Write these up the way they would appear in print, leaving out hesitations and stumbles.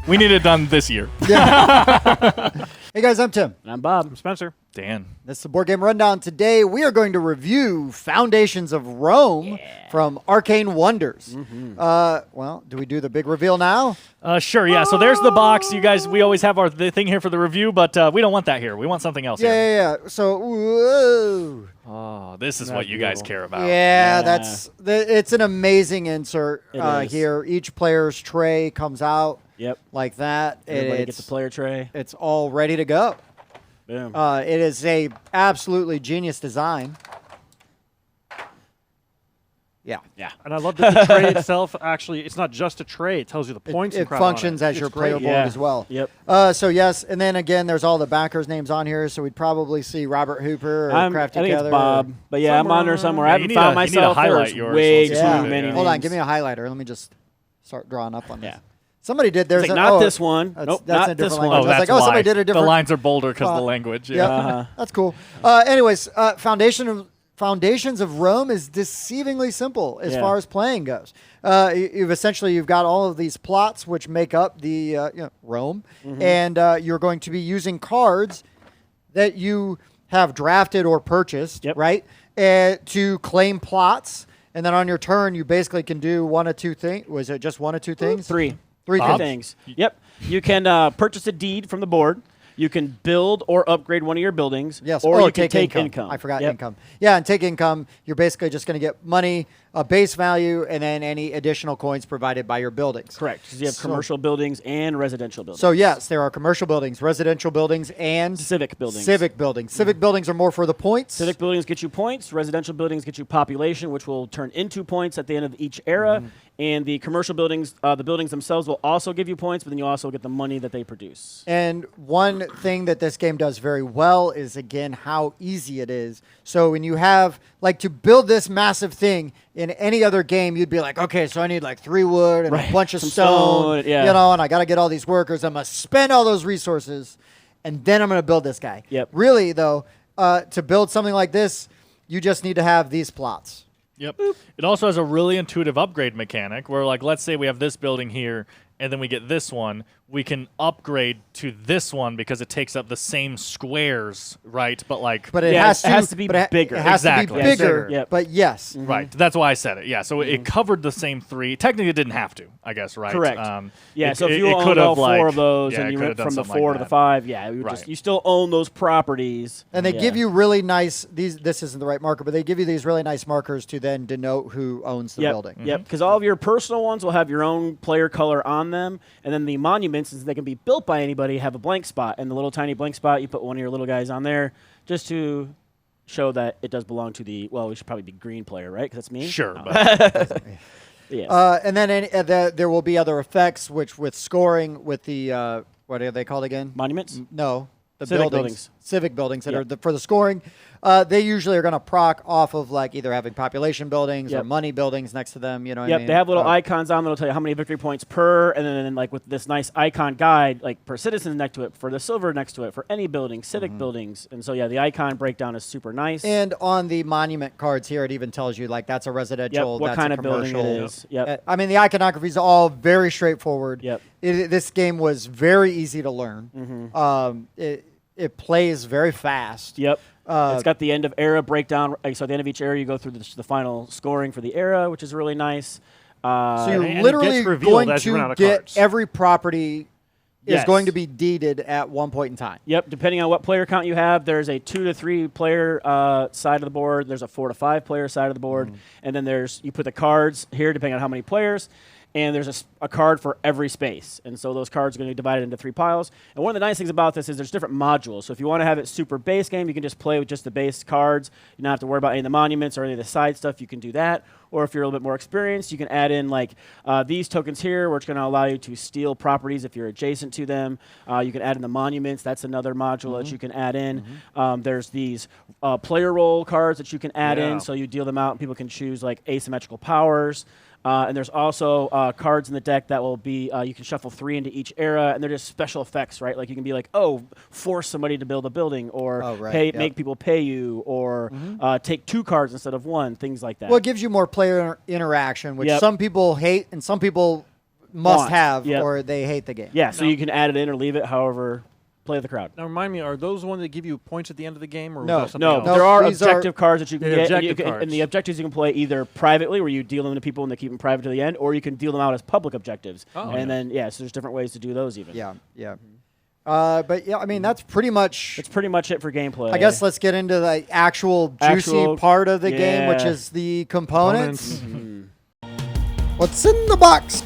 We need it done this year. Hey guys, I'm Tim. And I'm Bob. I'm Spencer. Dan. This is the Board Game Rundown. Today we are going to review Foundations of Rome from Arcane Wonders. Well, do we do the big reveal now? Sure, yeah. So there's the box. You guys, we always have the thing here for the review, but we don't want that here. We want something else here. Yeah. So, whoa. Oh, this is what you guys care about. Yeah, it's an amazing insert It is. here. Each player's tray comes out Yep. like that. Everybody gets a player tray. It's all ready to go. Boom. It is a absolutely genius design. Yeah. Yeah. And I love that the tray itself, actually, it's not just a tray. It tells you the points. It and crap on functions it. as your It's player great. board Yeah. as well. Yep. So yes, and then again, there's all the backers' names on here. So we'd probably see Robert Hooper or I Craft think Together. it's Bob. But yeah, I'm on there somewhere. I Yeah, haven't you found need to myself. highlight There's yours. way Let's too see. many Hold on, names. give me a highlighter. Let me just start drawing up on this. Yeah. Somebody did. There's It's like, a, not oh, this one. That's, Nope, that's not in a different this language. one. I was that's like, oh, why. somebody did a different. The lines are bolder because of the font. language. Yep. Yeah. That's cool. Anyways, Foundations of Rome is deceivingly simple as Yeah. far as playing goes. You've got all of these plots which make up the Rome, and you're going to be using cards that you have drafted or purchased, Yep. right, to claim plots. And then on your turn, you basically can do one of two things. Was it just one of two things? Three Bob? things. Yep. You can purchase a deed from the board. You can build or upgrade one of your buildings. Yes. Or you you can take income. I forgot Yep. income. Yeah, and take income. You're basically just going to get money, a base value, and then any additional coins provided by your buildings. Correct. Because you have So- commercial buildings and residential buildings. So yes, there are commercial buildings, residential buildings, and Civic buildings. Civic buildings. Civic buildings are more for the points. Civic buildings get you points. Residential buildings get you population, which will turn into points at the end of each era. And the commercial buildings, the buildings themselves will also give you points, but then you also get the money that they produce. And one thing that this game does very well is, again, how easy it is. So when you have, like, to build this massive thing in any other game, you'd be like, okay, so I need like 3 wood and Right. a bunch of Some stone, stone, yeah. and I got to get all these workers. I'm going to spend all those resources, and then I'm going to build this guy. Yep. Really, though, to build something like this, you just need to have these plots. Yep. It also has a really intuitive upgrade mechanic where, like, let's say we have this building here and then we get this one. We can upgrade to this one because it takes up the same squares, right? But, like, But it Yeah, has it has to be but bigger. It has Exactly. to be Yes, bigger. sir. Yep. But yes. right. That's why I said it. Yeah. So it covered the same 3. Technically, it didn't have to, I guess, right? Correct. Yeah, it- so if it- you it owned could all have, 4 like- of those yeah, and it you could went have done from the something 4 like to the that. 5, yeah, you, Right. you still own those properties. And they Yeah. give you really nice this isn't the right marker, but they give you these really nice markers to then denote who owns the Yep. building. Yep, because all of your personal ones will have your own player color on them, and then the monuments, since they can be built by anybody, have a blank spot. And the little tiny blank spot, you put one of your little guys on there just to show that it does belong to the, well, we should probably be green player, right? Because that's me? Sure. Oh. But Yes. And then there will be other effects, which with scoring, with the what are they called again? Monuments? No, the Civic buildings, buildings. civic buildings that Yep. are for the scoring. They usually are going to proc off of like either having population buildings or Yep. money buildings next to them. You know what I Yep, mean? they have little icons on that'll tell you how many victory points per, and then like with this nice icon guide, like per citizen next to it, for the silver next to it, for any building, civic buildings. And so, yeah, the icon breakdown is super nice. And on the monument cards here, it even tells you like that's a residential, Yep, what that's kind a of building it commercial. is. Yep. I mean, the iconography is all very straightforward. Yep. This game was very easy to learn. It plays very fast. Yep. It's got the end of era breakdown. So at the end of each era, you go through the final scoring for the era, which is really nice. So you're and it literally gets revealed going as you run out to of get cards. every property is Yes. going to be deeded at one point in time. Yep, depending on what player count you have, there's a 2 to 3 player side of the board. There's a 4 to 5 player side of the board, and then you put the cards here depending on how many players. And there's a card for every space. And so those cards are going to be divided into 3 piles. And one of the nice things about this is there's different modules. So if you want to have it super base game, you can just play with just the base cards. You don't have to worry about any of the monuments or any of the side stuff. You can do that. Or if you're a little bit more experienced, you can add in like these tokens here, which are going to allow you to steal properties if you're adjacent to them. You can add in the monuments. That's another module that you can add in. There's these player role cards that you can add Yeah. in. So you deal them out, and people can choose like asymmetrical powers. And there's also cards in the deck that will be, you can shuffle 3 into each era, and they're just special effects, right? Like you can be like, oh, force somebody to build a building, or make people pay you, or take 2 cards instead of 1, things like that. Well, it gives you more player interaction, which Yep. some people hate and some people must Want. have Yep. or they hate the game. Yeah, so you can add it in or leave it, however, play the crowd. Now remind me, are those the ones that give you points at the end of the game, or was No. that something No, else? No, there are these are- objective cards that you can They're get, and, objective cards. and the objectives you can play either privately, where you deal them to people and they keep them private to the end, or you can deal them out as public objectives. Oh, and okay. then, so there's different ways to do those even. Yeah, yeah. But yeah, I mean that's pretty much. It's pretty much it for gameplay. I guess let's get into the actual juicy Actual- part of the game, which yeah. is the components. Components. What's in the box?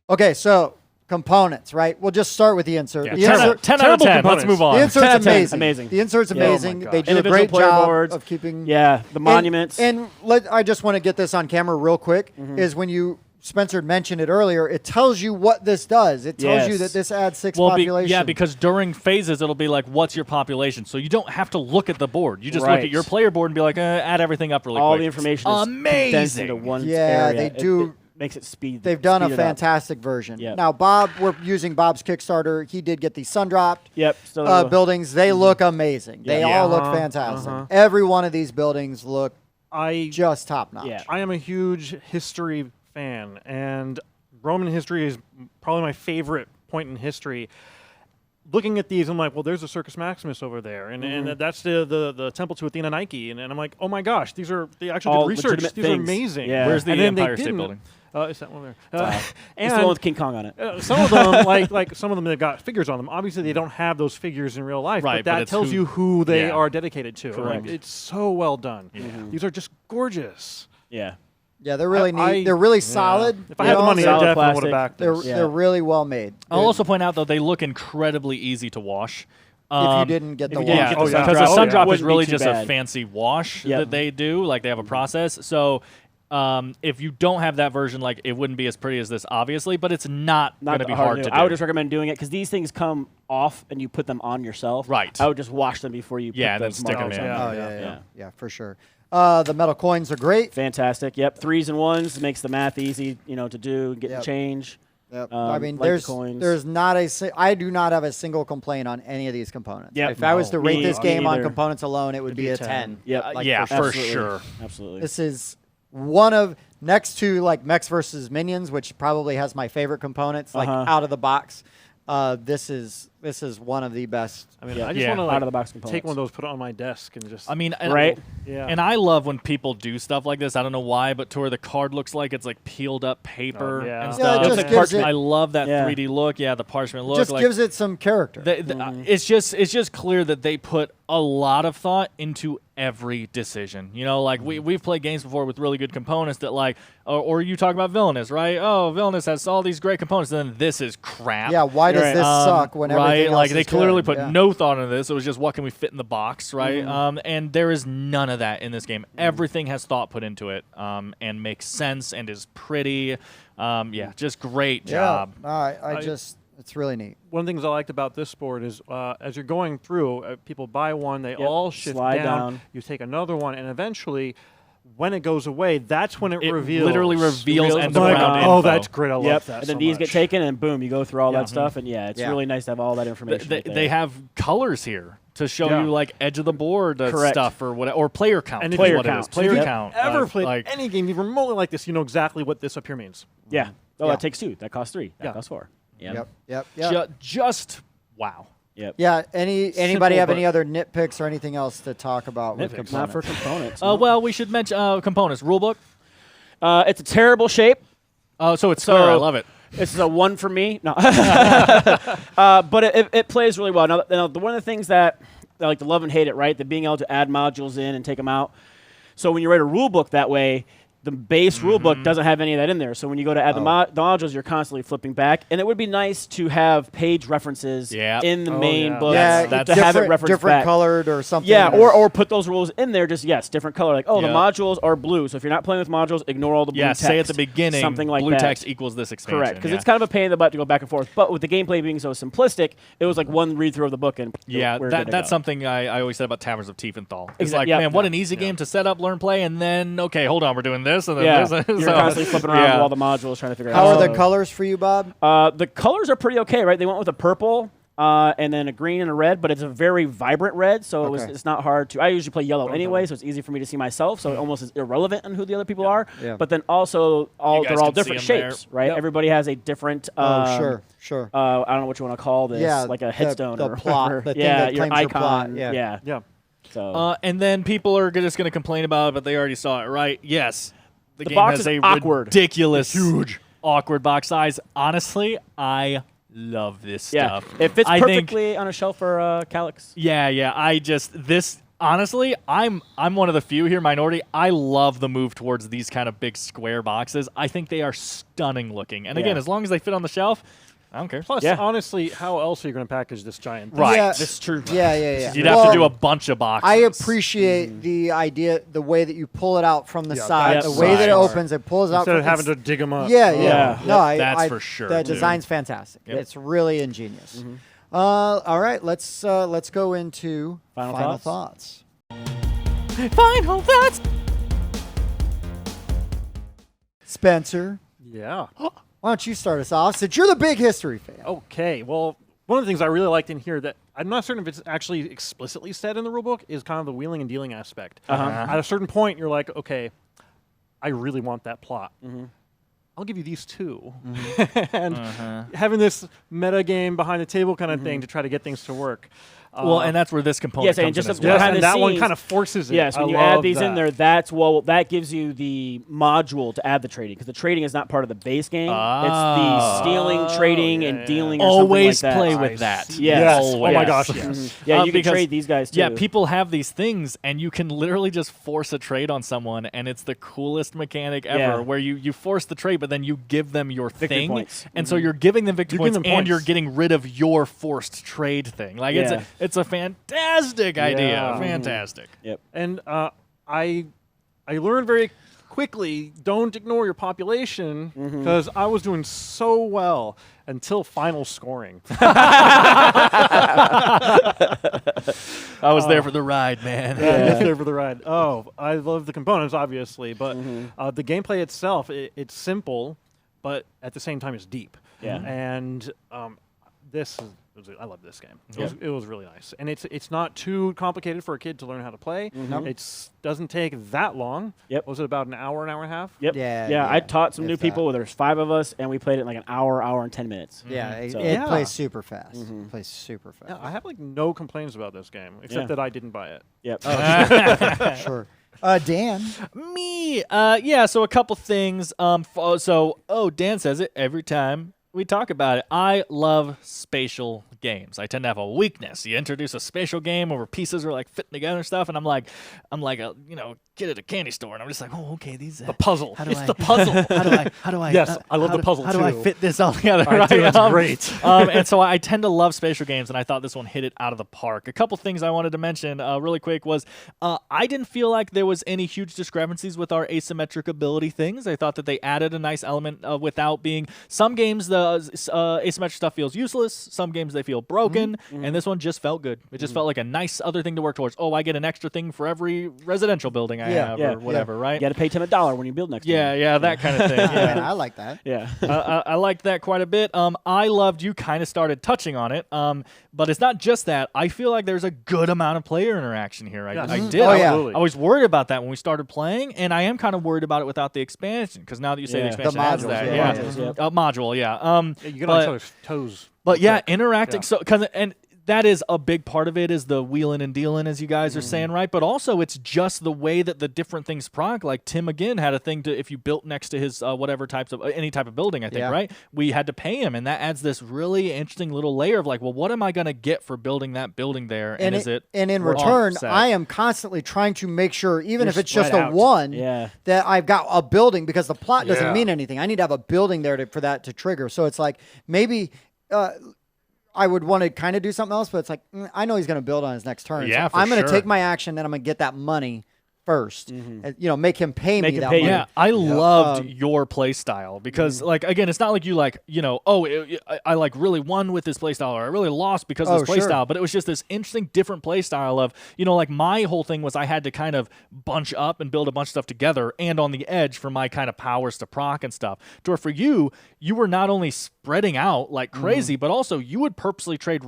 Okay, so components, right? We'll just start with the insert. Yeah, The 10 insert, out of 10. terrible Let's components. move on. the insert's 10 out of 10. amazing. Amazing. The insert's Yeah. amazing. Oh my They God. do a Individual great player job boards. of keeping. Yeah, the monuments. And I just want to get this on camera real quick. Is when you Spencer mentioned it earlier. It tells you what this does. It tells you Yes. that this adds 6 Well, population. yeah, because during phases it'll be like, "What's your population?" So you don't have to look at the board. You just look Right. at your player board and be like, "Add everything up really all quick." the information It's is condensed into amazing. one Yeah, area. they do- It makes it speed. They've done a speed it up. fantastic version. Yep. Now, Bob, we're using Bob's Kickstarter. He did get these sun-dropped Yep. So buildings. They look amazing. They Yeah. all look Uh-huh, fantastic. uh-huh. Every one of these buildings look I just top-notch. Yeah. I am a huge history fan, and Roman history is probably my favorite point in history. Looking at these, I'm like, well, there's a Circus Maximus over there, and that's the temple to Athena Nike, and I'm like, oh my gosh, they actually All did research. legitimate These are things. amazing. Yeah. Where's the And then they Empire State didn't- Building? Is that one there? it's the and one with King Kong on it. some of them, like some of them, that got figures on them. Obviously, they don't have those figures in real life, Right, but but that it's tells who- you who they yeah. are dedicated to. Correct. Like, it's so well done. These are just gorgeous. Yeah. Yeah, they're really I- neat. They're really yeah. solid. If I you had the know? money, I Solid definitely would plastic. have backed They're, this. Yeah. they're really well made. I'll also point out though they look incredibly easy to wash. If you didn't get if the you didn't wash. get Oh, the yeah. sun because drop, the sun it drop is wouldn't be really too just bad. a fancy wash Yep. that they do. Like they have a process. So if you don't have that version, like it wouldn't be as pretty as this, obviously, but it's not going to be hard to do. I would just recommend doing it because these things come off and you put them on yourself. Right. I would just wash them before you Yeah, put and then the stick 'em markers in. on. Oh, Yeah. yeah, yeah. Yeah. Yeah, for sure. The metal coins are great. Fantastic. Yep. 3s and 1s makes the math easy, to do, get Yep. the change. Yep. I mean, like the there's coins. there's not I do not have a single complaint on any of these components. Yep. If I was to No. rate Me- this me game on neither. components alone, it would be a 10. Yep. Like, yeah, for for Absolutely. sure. Absolutely. This is one of next to like Mechs versus Minions, which probably has my favorite components, like Uh-huh. out of the box. This is one of the best. I mean, Yeah. I just Yeah. want to Out of the box take components. one of those, put it on my desk, and just I mean, and, Right. yeah. And I love when people do stuff like this. I don't know why, but to where the card looks like it's like peeled up paper Oh, yeah. and Yeah, stuff. it just The gives parchment- it- I love that Yeah. 3D look. Yeah, the parchment look. Just like, gives it some character. It's just clear that they put a lot of thought into every decision. Like we've played games before with really good components that like, or you talk about Villainous, right? Oh, Villainous has all these great components, and then this is crap. Yeah, why does Right. this suck when everything right? else Like is they clearly good? put Yeah. no thought into this. It was just what can we fit in the box, right? And there is none of that in this game. Everything has thought put into it, and makes sense and is pretty. Yeah, just great job. Yeah, I just it's really neat. one of the things I liked about this board is as you're going through, people buy one, they Yep. all shift Slide down, down. you take another one, and eventually, when it goes away, that's when it, It reveals. literally reveals Reveals end the of I'm like, round background oh, info. that's great. I love Yep. that And then so these much. get taken, and boom, you go through all Yeah. that stuff, and it's Yeah. really nice to have all that information. They, right there. they have colors here to show Yeah. you like edge of the board Correct. stuff or what, or player count. And is if you- what it count. is. If Player you've count. Ever played like, any game even remotely like this, you know exactly what this up here means. Yeah. Oh, Yeah. that takes 2. That costs 3. That Yeah. costs 4. Yep. Yep. just wow. Yep. Yeah. Anybody Simple, have but- any other nitpicks or anything else to talk about with Nitpicks. components? Not for components. no. Well, we should mention components. Rulebook. It's a terrible shape. So it's So- square. I love it. This is a 1 for me. No. But it plays really well. Now, one of the things that I like to love and hate it, right? The being able to add modules in and take them out. So when you write a rule book that way, the base rule book doesn't have any of that in there. So when you go to add the modules, you're constantly flipping back. And it would be nice to have page references Yep. in the Oh, main yeah. book Yeah, That's- to have it referenced different back. colored or something. Yeah, that's- or put those rules in there. Just different color. Like, the Yeah. modules are blue. So if you're not playing with modules, ignore all the blue Yeah, text. say at the beginning, something like blue that. text equals this expansion. Correct, because yeah. it's kind of a pain in the butt to go back and forth. But with the gameplay being so simplistic, it was like one read through of the book and Yeah, we're good to that's go. something I always said about Taverns of Tiefenthal. It's Exact- like, yep. man, what an easy game to set up, learn, play, and then, okay, hold on, we're doing this and then Yeah, this. you're So, constantly flipping around yeah. with all the modules trying to figure How out. are the colors for you, Bob? The colors are pretty okay, right? They went with a purple and then a green and a red, but it's a very vibrant red, so Okay. it's not hard to. I usually play yellow anyway, so it's easy for me to see myself. So it almost is irrelevant on who the other people are. Yeah. But then also You guys they're all can see different 'em there. shapes, right? Yep. Everybody has a different. Sure. I don't know what you want to call this, Yeah, like a the- headstone the or plot, whatever. the thing yeah, that your claims your icon. plot, yeah. Yeah. So And then people are just going to complain about it, but they already saw it, right? Yes. The game box has is a awkward. ridiculous, huge, awkward box size. Honestly, I love this yeah, stuff. it fits I think- perfectly on a shelf for Calyx. Yeah. Honestly, I'm one of the few here, minority. I love the move towards these kind of big square boxes. I think they are stunning looking. And again, Yeah. as long as they fit on the shelf, I don't care. Plus, Yeah. honestly, how else are you going to package this giant thing? Right. Yeah, This is true. Yeah. You'd have Well, to do a bunch of boxes. I appreciate the idea, the way that you pull it out from the Yeah, side, that's the way that it smart. opens, it pulls out. Instead of from- having to it's- dig them up. Yeah. Yeah. No, That's for sure, The too. design's fantastic. Yep. It's really ingenious. All right, let's go into Final thoughts. Final thoughts. Spencer, Yeah. why don't you start us off? Since you're the big history fan. Okay. Well, one of the things I really liked in here that I'm not certain if it's actually explicitly said in the rulebook is kind of the wheeling and dealing aspect. At a certain point, you're like, okay, I really want that plot. I'll give you these two. And having this meta game behind the table kind of thing to try to get things to work. Well, and that's where this component Yes, and comes just in as a- well. Yes, behind and the that one scenes- kind of forces it. Yes, when I you add love these in that. there, that gives you the module to add the trading because the trading is not part of the base game. It's the stealing, trading, and dealing. Or Always something like play that. with that. Yes. Yes. Always. Oh my gosh, yes. Yeah, you can because- trade these guys too. Yeah, people have these things, and you can literally just force a trade on someone, and it's the coolest mechanic ever. Yeah. Where you force the trade, but then you give them your Victory thing, points. and so you're giving them victory You're giving points, them and you're points. getting rid of your forced trade thing. Like Yeah. it's a fantastic idea, Yeah. fantastic. Yep. And I learned very quickly, don't ignore your population because I was doing so well until final scoring. I was there for the ride, man. Yeah, just there for the ride. Oh, I love the components, obviously, but the gameplay itself, it's simple, but at the same time, it's deep. Yeah. And I love this game. It was really nice, and it's not too complicated for a kid to learn how to play. It doesn't take that long. Yep. Was it about an hour and a half? Yep. Yeah, I taught some new if people. There's 5 of us, and we played it in like an hour and 10 minutes. Yeah, it, So- it Yeah. plays super fast. It plays super fast. Yeah, I have like no complaints about this game except Yeah. that I didn't buy it. Yep. Sure. Dan, Me, yeah. So a couple things. Dan says it every time we talk about it. I love spatial games. I tend to have a weakness. You introduce a spatial game where pieces are like fitting together and stuff, and I'm like a kid at a candy store, and I'm just like, oh, okay, these The puzzle. How do I? The puzzle. How do I? Yes, I love how the puzzle How do I too. fit this all together? I right? do, it's great. And so I tend to love spatial games, and I thought this one hit it out of the park. A couple things I wanted to mention really quick was I didn't feel like there was any huge discrepancies with our asymmetric ability things. I thought that they added a nice element without being. Some games the asymmetric stuff feels useless. Some games they feel broken, and this one just felt good. It just felt like a nice other thing to work towards. Oh, I get an extra thing for every residential building I have, yeah, or whatever, right? You got to pay Tim $1 when you build next. to him. Yeah, that kind of thing. I, Yeah. mean, I like that. Yeah. I liked that quite a bit. I loved you kind of started touching on it, but it's not just that. I feel like there's a good amount of player interaction here. I Yes. did. Oh, yeah. Absolutely. I was worried about that when we started playing, and I am kind of worried about it without the expansion, because now that you say the Yeah. expansion The adds modules, that, yeah. yeah, Modules, yep. module, yeah. Yeah, you get but- on each other's toes. But yeah, quick. interacting. Yeah. So, and that is a big part of it is the wheeling and dealing, as you guys are saying, right? But also, it's just the way that the different things proc. Like Tim again had a thing to if you built next to his whatever types of any type of building, I think, Yeah. right? We had to pay him, and that adds this really interesting little layer of like, well, what am I going to get for building that building there? And is it? And in worth return, offset? I am constantly trying to make sure, even You're if it's just spread a out. one, Yeah. that I've got a building because the plot doesn't Yeah. mean anything. I need to have a building there for that to trigger. So it's like maybe. I would want to kind of do something else, but it's like I know he's going to build on his next turn. Yeah, so for I'm going to sure. take my action, then I'm going to get that money first. And, make him pay Make me him that pay you. money. Yeah, I loved your play style because, like, again, it's not like you I like really won with this play style or I really lost because of this play sure. style, but it was just this interesting, different play style of, like my whole thing was I had to kind of bunch up and build a bunch of stuff together and on the edge for my kind of powers to proc and stuff. To where for you were not only spreading out like crazy, but also you would purposely trade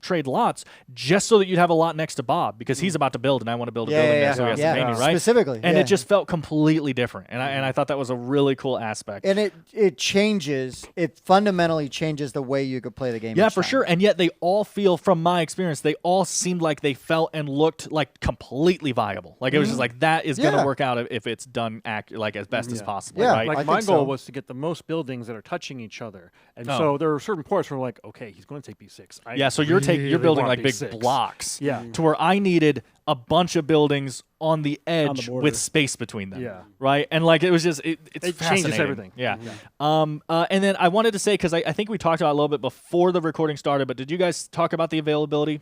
trade lots just so that you'd have a lot next to Bob because he's about to build and I want to build a building there so he has to pay me, right? Specifically. And yeah. it just felt completely different. And I thought that was a really cool aspect. And it fundamentally changes the way you could play the game. Yeah, each for time. sure. And yet they all feel, from my experience, they all seemed like they felt and looked like completely viable. Like it was just like, that is going to work out if it's done as best as possible, Yeah. right? I Like my think goal so. was to get the most buildings that are touching each other, and Oh. so there are certain points where like, okay, he's going to take B6. Yeah, so you're really building want like big B6. blocks. Yeah. To where I needed a bunch of buildings on the edge border. with space between them. Yeah. Right? And like it was just it's It changes fascinating. everything. Yeah. And then I wanted to say, because I think we talked about it a little bit before the recording started, but did you guys talk about the availability?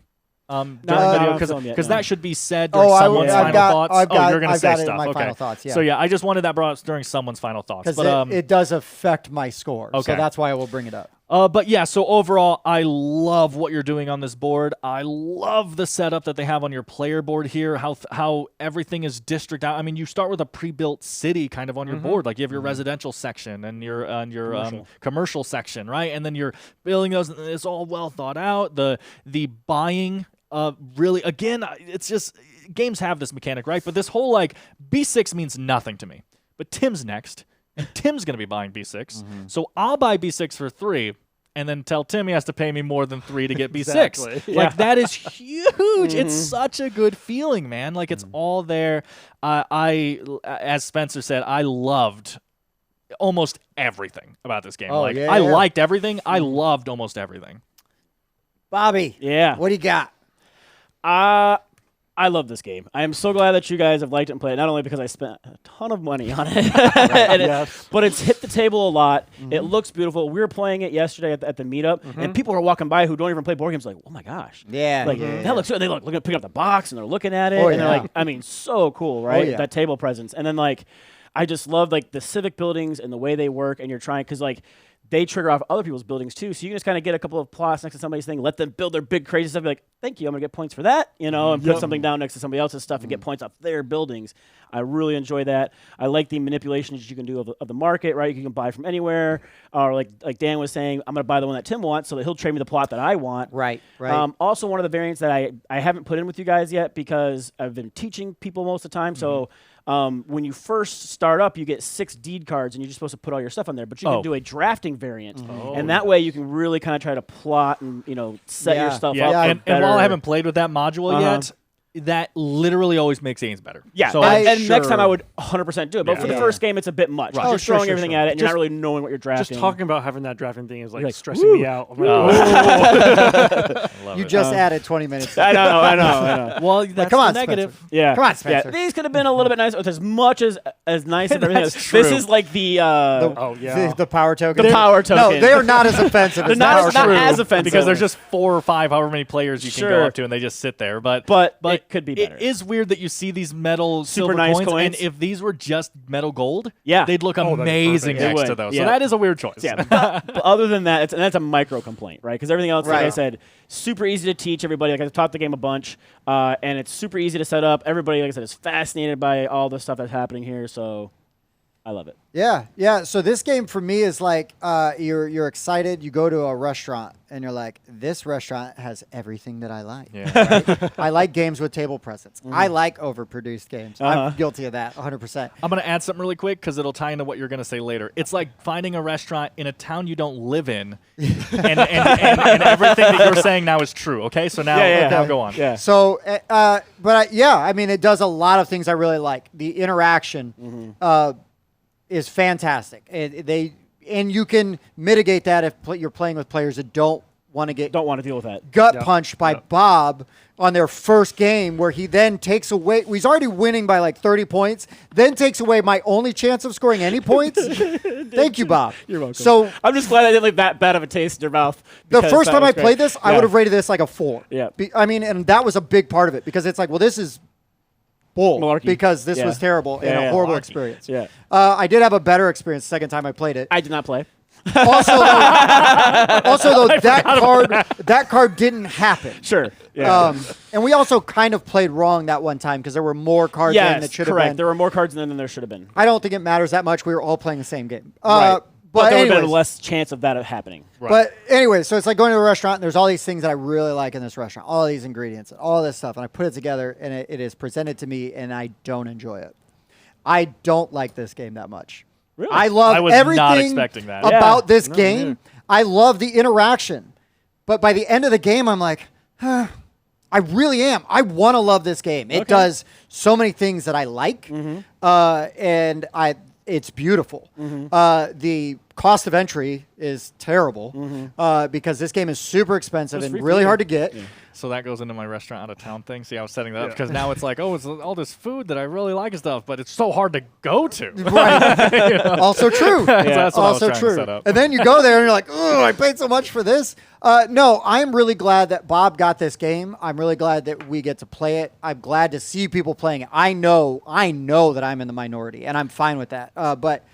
During the I video, haven't filmed yet, because no. that should be said during Oh, someone's I've final got- thoughts. I've got- you're gonna I've say got it in stuff. my okay. final thoughts, yeah. So yeah, I just wanted that brought up during someone's final thoughts. Because But it does affect my score. Okay. So that's why I will bring it up. But yeah, so overall, I love what you're doing on this board. I love the setup that they have on your player board here. How everything is district out. I mean, you start with a pre-built city kind of on your board. Like you have your residential section and your commercial section, right? And then you're building those. And it's all well thought out. The buying. Really, again, it's just games have this mechanic, right? But this whole like B6 means nothing to me. But Tim's next, and Tim's going to be buying B6. So I'll buy B6 for 3, and then tell Tim he has to pay me more than 3 to get B6. Exactly. Like that is huge. It's such a good feeling, man. Like it's all there. As Spencer said, I loved almost everything about this game. Oh, like yeah, I yeah. liked everything. I loved almost everything. Bobby. Yeah. What do you got? I love this game. I am so glad that you guys have liked it and played it, not only because I spent a ton of money on it, but it's hit the table a lot. It looks beautiful. We were playing it yesterday at the meetup, and people are walking by who don't even play board games like, oh my gosh. Yeah. Like, that looks good. They look picking up the box, and they're looking at it, Oh, and they're yeah. like, I mean, so cool, right? yeah. That table presence. And then, like, I just love, like, the civic buildings and the way they work, and you're trying, because, like, they trigger off other people's buildings too, so you can just kind of get a couple of plots next to somebody's thing, let them build their big crazy stuff. Be like, thank you, I'm gonna get points for that, and put something down next to somebody else's stuff and get points off their buildings. I really enjoy that. I like the manipulations you can do of the market, right? You can buy from anywhere, or like Dan was saying, I'm gonna buy the one that Tim wants, so that he'll trade me the plot that I want. Right. Also, one of the variants that I haven't put in with you guys yet because I've been teaching people most of the time. So when you first start up, you get 6 deed cards, and you're just supposed to put all your stuff on there. But you can do a drafting variant, and that way you can really kind of try to plot and set your stuff Yeah, up. Yeah, for and better. while I haven't played with that module yet, that literally always makes games better. Yeah, So and next time I sure. would 100% do it. But for the Yeah. first game, it's a bit much. Right. You're Oh, just sure, throwing sure, everything sure. at it, and you're not Just- really knowing what you're drafting. Just talking about having that drafting thing is like like, stressing me out. I'm like, love You it. just added 20 minutes. I know. Well, that's come on, the negative. Spencer. Yeah. Come on, Spencer. Yeah, these could have been a little bit nicer. With as much as nice as everything That's else. true. This is like the oh yeah. The power token. The power No, token. they are not as offensive They're as not power as- not token. as offensive. because there's just 4 or 5, however many players you can Sure. go up to, and they just sit there. But it could be better. It is weird that you see these metal Super silver nice coins, coins. and if these were just metal gold, Yeah. they'd look that'd be amazing perfect. They next would, to those. yeah. So that is a weird choice. Yeah, but other than that, that's a micro complaint, right? Because everything else, like I Right. said, super easy to teach everybody. Like I've taught the game a bunch, and it's super easy to set up. Everybody, like I said, is fascinated by all the stuff that's happening here. So I love it. Yeah. So this game for me is like you're excited. You go to a restaurant and you're like, this restaurant has everything that I like. Yeah. Right? I like games with table presence. I like overproduced games. I'm guilty of that 100%. I'm going to add something really quick because it'll tie into what you're going to say later. It's like finding a restaurant in a town you don't live in, and everything that you're saying now is true. Okay, so now, now go on. Yeah. So, I mean, it does a lot of things I really like. The interaction is fantastic. And you can mitigate that if you're playing with players that don't want to get Don't want to deal with that. gut punched by Bob on their first game, where he then takes away. He's already winning by like 30 points, then takes away my only chance of scoring any points. Thank you, Bob. You're welcome. So I'm just glad I didn't leave that bad of a taste in your mouth. the because first that time was I great. played this, I Yeah. would have rated this like a 4. Yeah. I mean, and that was a big part of it because it's like, well, this is bull Malarkey. because this Yeah. was terrible and Yeah, a yeah. horrible Malarkey. experience. Yeah. I did have a better experience the second time I played it. I did not play. Also, though, that card didn't happen. Sure. Yeah. And we also kind of played wrong that one time because there were more cards in yes, that should have correct. been. There were more cards than there should have been. I don't think it matters that much. We were all playing the same game. Right. But there would have been anyways, less chance of that happening. Right. But anyway, so it's like going to a restaurant and there's all these things that I really like in this restaurant, all these ingredients, and all this stuff, and I put it together and it is presented to me and I don't enjoy it. I don't like this game that much. Really? I love I was not everything expecting that. about Yeah. this game. I love the interaction. But by the end of the game, I'm like, I really am. I want to love this game. It does so many things that I like, and it's beautiful. The cost of entry is terrible because this game is super expensive It's and free for really you. hard to get. So that goes into my restaurant out of town thing. See, I was setting that up because now it's like, oh, it's all this food that I really like and stuff, but it's so hard to go to. Right. Also true. So that's what I was Also trying to true. set up. And then you go there and you're like, oh, I paid so much for this. No, I'm really glad that Bob got this game. I'm really glad that we get to play it. I'm glad to see people playing it. I know that I'm in the minority, and I'm fine with that. But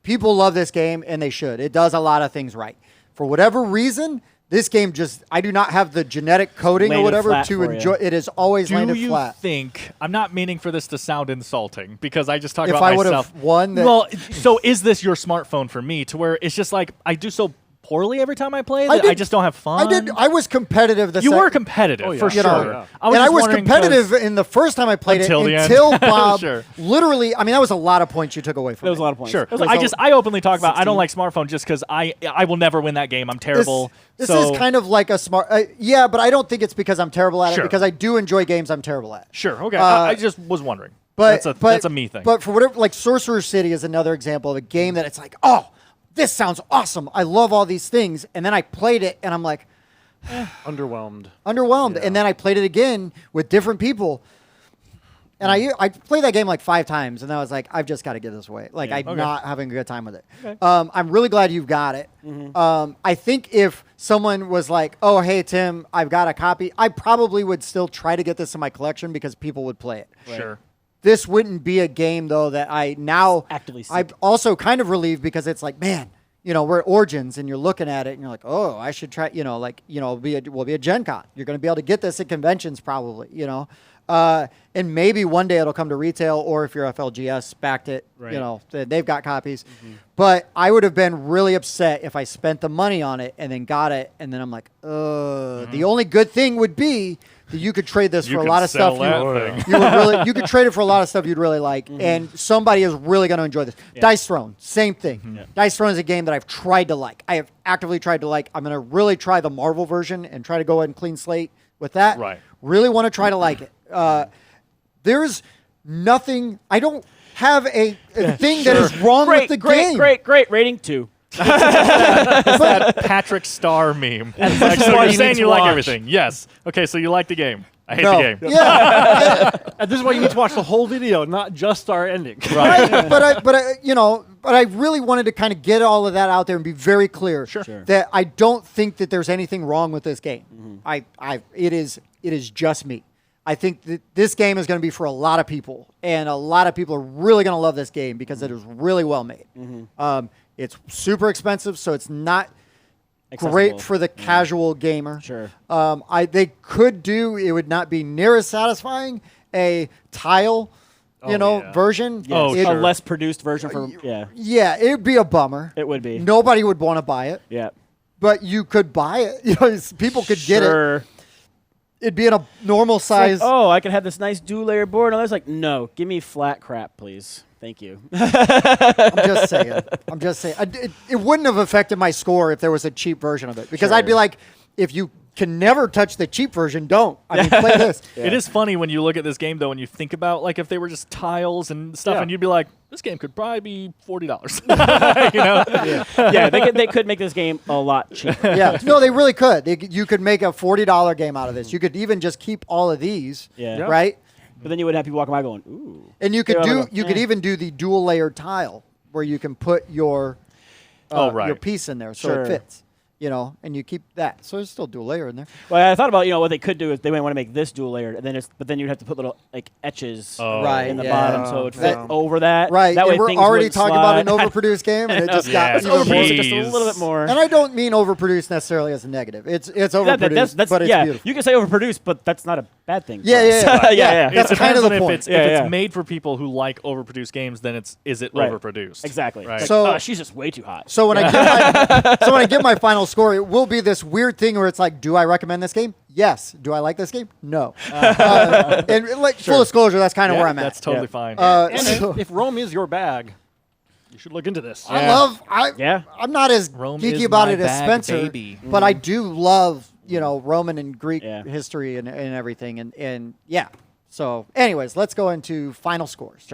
people love this game, and they should. It does a lot of things right. For whatever reason, this game I do not have the genetic coding or Landed whatever flat to for enjoy. you. It is always Do landed you flat. think, I'm not meaning for this to sound insulting because I just talked If about I would myself. have won, Well, so is this your smartphone for me to where it's just like I do so poorly every time I play that I just don't have fun? I was competitive. You were competitive Oh, yeah. for You sure. know, yeah. I was wondering competitive 'cause- in the first time I played Until it the end. until Bob Sure. literally. I mean, that was a lot of points you took away from That was me. a lot of points. Sure. It was like I openly talk about I 16. don't like smartphone just because I will never win that game. I'm terrible. This so is kind of like a smart. Yeah, but I don't think it's because I'm terrible at Sure. it. Because I do enjoy games I'm terrible at. sure. Okay. Uh, I just was wondering. But that's a me thing. But for whatever, like Sorcerer City is another example of a game that it's like, oh, this sounds awesome. I love all these things, and then I played it, and I'm like, Underwhelmed. underwhelmed. And then I played it again with different people. And I played that game like 5 times, and I was like, I've just got to get this away. Like, I'm not having a good time with it. Okay. I'm really glad you've got it. I think if someone was like, oh, hey, Tim, I've got a copy, I probably would still try to get this in my collection because people would play it. Sure. This wouldn't be a game, though, that I now Actively seek. I'm also kind of relieved because it's like, man, we're at Origins and you're looking at it and you're like, oh, I should try, we'll be a Gen Con. You're going to be able to get this at conventions probably, and maybe one day it'll come to retail, or if your FLGS backed it, Right. they've got copies. But I would have been really upset if I spent the money on it and then got it, and then I'm like, the only good thing would be that you could trade this You for a could lot of sell stuff that thing. you would really, you could trade it for a lot of stuff you'd really like, and somebody is really going to enjoy this. Dice Throne, same thing. Dice Throne is a game that I've tried to like. I have actively tried to like. I'm going to really try the Marvel version and try to go ahead and clean slate with that. Right. Really want to try to like it. There's nothing. I don't have a thing that is wrong with the game. Great. Rating 2. Patrick Star meme. Like, so why you're you saying need you to like watch. everything. Yes. Okay, so you like the game. I hate No. the game. Yeah. And this is why you need to watch the whole video, not just our ending. Right. But I really wanted to kind of get all of that out there and be very clear Sure. that I don't think that there's anything wrong with this game. It is just me. I think that this game is going to be for a lot of people, and a lot of people are really going to love this game because it is really well made. It's super expensive, so it's not great Accessible. for the casual gamer. Sure. They could do, it would not be near as satisfying, a tile, yeah. version. Oh, It- A less produced version for Yeah, it would be a bummer. It would be. Nobody would want to buy it, Yeah. but you could buy it. People could get it. Sure. It'd be in a normal It's like, size. oh, I could have this nice dual layer board. And I was like, no, give me flat crap, please. Thank you. I'm just saying. It wouldn't have affected my score if there was a cheap version of it, because I'd be Sure. like, if you can never touch the cheap version, don't. I mean, play this. It is funny when you look at this game, though, and you think about, like, if they were just tiles and stuff, Yeah. and you'd be like, this game could probably be $40. You know? Yeah, they could make this game a lot cheaper. Yeah, no, they really could. You could make a $40 game out of this. You could even just keep all of these, Yeah. Yeah. right? But then you would have people walking by going, ooh. And you could Yeah, do. like, You could eh. even do the dual layered tile where you can put your Oh, right. your piece in there so Sure. it fits. and you keep that. So there's still dual layer in there. Well, I thought about what they could do is they might want to make this dual layered, and then you'd have to put little like etches Right, in the yeah. bottom, so it would fit That- over that. Right. That way and we're things already wouldn't talking about an slide. overproduced game, and it just Yeah, got it's even Overproduced worse. just a little bit more. And I don't mean overproduced necessarily as a negative. It's overproduced, but it's beautiful. You can say overproduced, but that's not a bad thing. for Yeah, us. yeah, yeah. That's It kind of depends the on point. If it's, Yeah, if yeah. it's made for people who like overproduced games, then is it Right. overproduced? Exactly. Right. It's So- like, she's just way too hot. So when I give my final score, it will be this weird thing where it's like, do I recommend this game? Yes. Do I like this game? No. And like full disclosure, that's kind of where I'm at. That's totally Yeah. fine. And So- if Rome is your bag, you should look into this. Yeah. I'm not as Rome geeky is about my it as bag, Spencer, baby. but I do love Roman and Greek Yeah. history and everything, and yeah. So, anyways, let's go into final scores.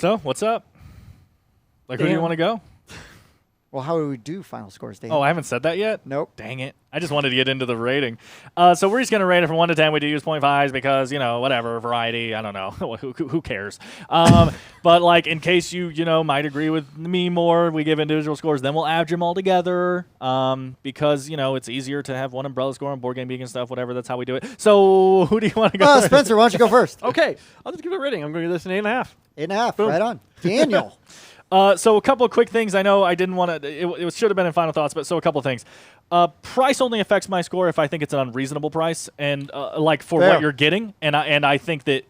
So what's up? Like, who do you Dan. want to go? Well, how do we do final scores, Dan? Oh, I haven't said that yet. Nope. Dang it. I just wanted to get into the rating. So we're just going to rate it from 1 to 10. We do use 0.5s because, whatever, variety. I don't know. who cares? But, like, in case you might agree with me more, we give individual scores. Then we'll average them all together because, it's easier to have one umbrella score on Board Game Geek and stuff, whatever. That's how we do it. So who do you want to go? Spencer, why don't you go first? Okay, I'll just give it a rating. I'm going to give this an 8.5. 8.5. Boom. Right on. Daniel. So a couple of quick things. I know I didn't want to. It should have been in final thoughts, but so a couple of things. Price only affects my score if I think it's an unreasonable price, and like for Fair. what you're getting, and I think that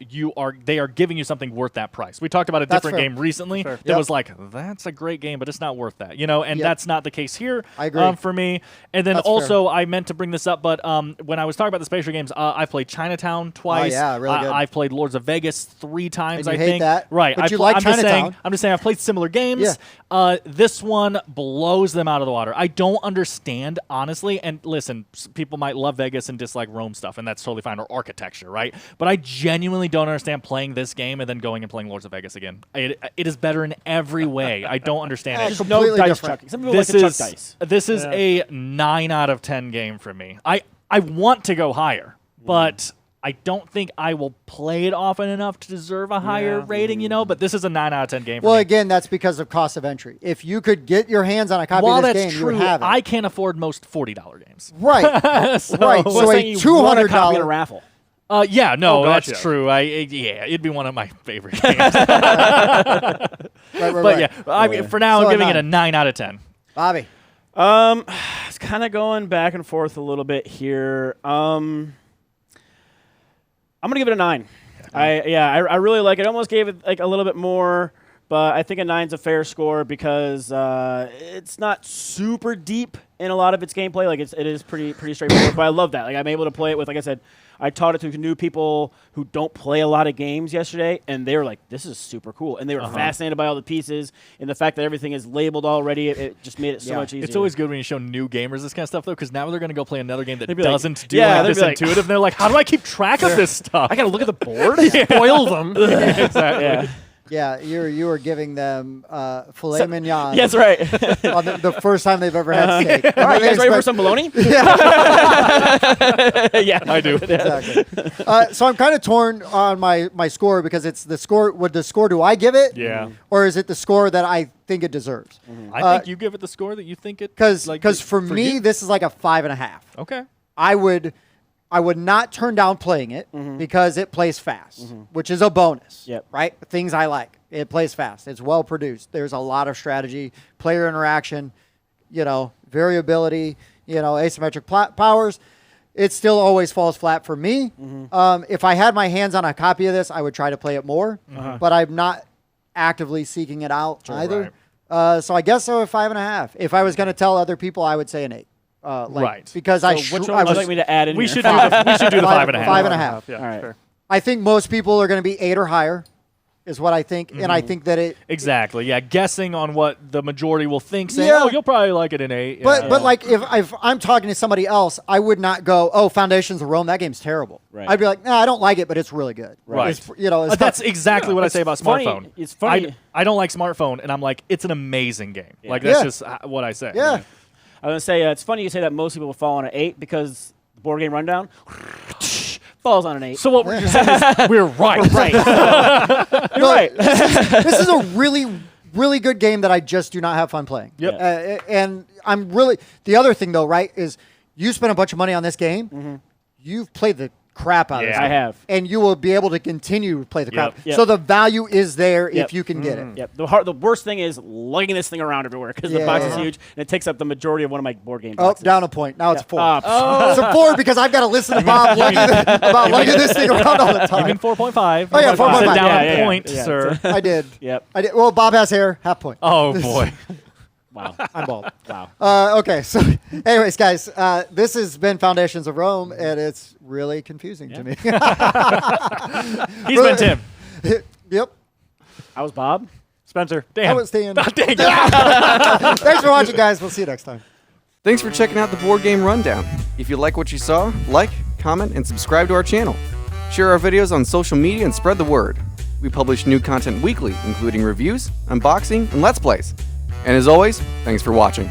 they are giving you something worth that price. We talked about a That's different fair. game recently that Yep. was like, that's a great game, but it's not worth that, and Yep. that's not the case here. I agree. For me. And then That's also I meant to bring this up, but when I was talking about the spatial games, I've played Chinatown twice. yeah, really good. I've played Lords of Vegas 3 times. And you I hate think that, right. but you pl- like I'm just saying- Chinatown. I'm just saying I've played similar games. Yeah. This one blows them out of the water. I don't understand, honestly. And listen, people might love Vegas and dislike Rome stuff, and that's totally fine, or architecture, right? But I genuinely don't understand playing this game and then going and playing Lords of Vegas again. It is better in every way. I don't understand it. Just completely no dice different. chucking. Some people like to chuck dice. This is a 9 out of 10 game for me. I want to go higher, but I don't think I will play it often enough to deserve a higher rating, but this is a 9 out of 10 game for Well, me. again, that's because of cost of entry. If you could get your hands on a copy While of this that's game, you true, would have it. I can't afford most $40 games. Right. Right. So- So saying a you won a copy in a $200. raffle. Yeah, no, Oh, gotcha. that's true. It'd be one of my favorite games. Right, But yeah, I mean, for now, So I'm a giving it a 9. 9 out of 10. Bobby. It's kind of going back and forth a little bit here. I'm gonna give it a 9. I really like it. I almost gave it like a little bit more, but I think a 9's a fair score because it's not super deep in a lot of its gameplay. Like it is pretty straightforward. But I love that. Like I'm able to play it with, like I said, I taught it to new people who don't play a lot of games yesterday, and they were like, "This is super cool," and they were fascinated by all the pieces and the fact that everything is labeled already. It just made it so Yeah. much easier. It's always good when you show new gamers this kind of stuff, though, because now they're going to go play another game that They'd be like- doesn't do yeah, like they'd this be like, intuitive. And they're like, how do I keep track of this stuff? I gotta look at the board. Spoil them. exactly. Yeah. Yeah, you were giving them filet mignon. Yeah, that's right. On the first time they've ever had steak. All right, you guys ready for some bologna? yeah, I do. Exactly. So I'm kind of torn on my score because it's the score. What the score do I give it? Yeah. Or is it the score that I think it deserves? I think you give it the score that you think it Because like, for me, you. this is like a 5.5. Okay. I would not turn down playing it because it plays fast, which is a bonus. Yep. Right? Things I like. It plays fast. It's well produced. There's a lot of strategy, player interaction, variability, asymmetric powers. It still always falls flat for me. If I had my hands on a copy of this, I would try to play it more, but I'm not actively seeking it out either. So I guess so a 5.5. If I was going to tell other people, I would say an 8. Right. Because So I which I one would you was like me to add in? We here? should do the 5.5. 5.5. Yeah, All right. fair. I think most people are going to be 8 or higher, is what I think, and I think that it. Exactly. Yeah. Guessing on what the majority will think, saying, Yeah. "Oh, you'll probably like it in 8." But Yeah. but like if I'm talking to somebody else, I would not go, "Oh, Foundations of Rome, that game's terrible." Right. I'd be like, "No, I don't like it, but it's really good." Right. It's, it's That's not- exactly what I It's say about funny. smartphone. It's funny. I don't like smartphone, and I'm like, it's an amazing game. Yeah. Like that's Yeah. just what I say. yeah. I was gonna say it's funny you say that most people fall on an 8 because the board game rundown falls on an 8. So what we're just saying is we're right. right. You're No, right. This is a really really good game that I just do not have fun playing. Yep. And I'm really the other thing though, right? Is you spent a bunch of money on this game. You've played the crap out of Yeah. it. I have. And you will be able to continue to play the crap. Yep. So the value is there Yep. if you can get it. Yep. The worst thing is lugging this thing around everywhere because the box is Yeah. huge and it takes up the majority of one of my board game Oh, boxes. down a point. Now it's 4. Oh. It's a 4 because I've got to listen to Bob about lugging this thing around all the You time. mean 4.5? Oh, yeah, 4.5. Sit down Yeah, a yeah, point, yeah. sir. I did. Yep. I did. Well, Bob has hair. Half point. Oh boy. Wow. I'm bald. Wow. Okay, so anyways, guys, this has been Foundations of Rome, and it's really confusing to me. He's been Tim. Yep. I was Bob. Spencer. I Damn. was staying. Dang it. Thanks for watching, guys. We'll see you next time. Thanks for checking out the Board Game Rundown. If you like what you saw, like, comment, and subscribe to our channel. Share our videos on social media and spread the word. We publish new content weekly, including reviews, unboxing, and Let's Plays. And as always, thanks for watching.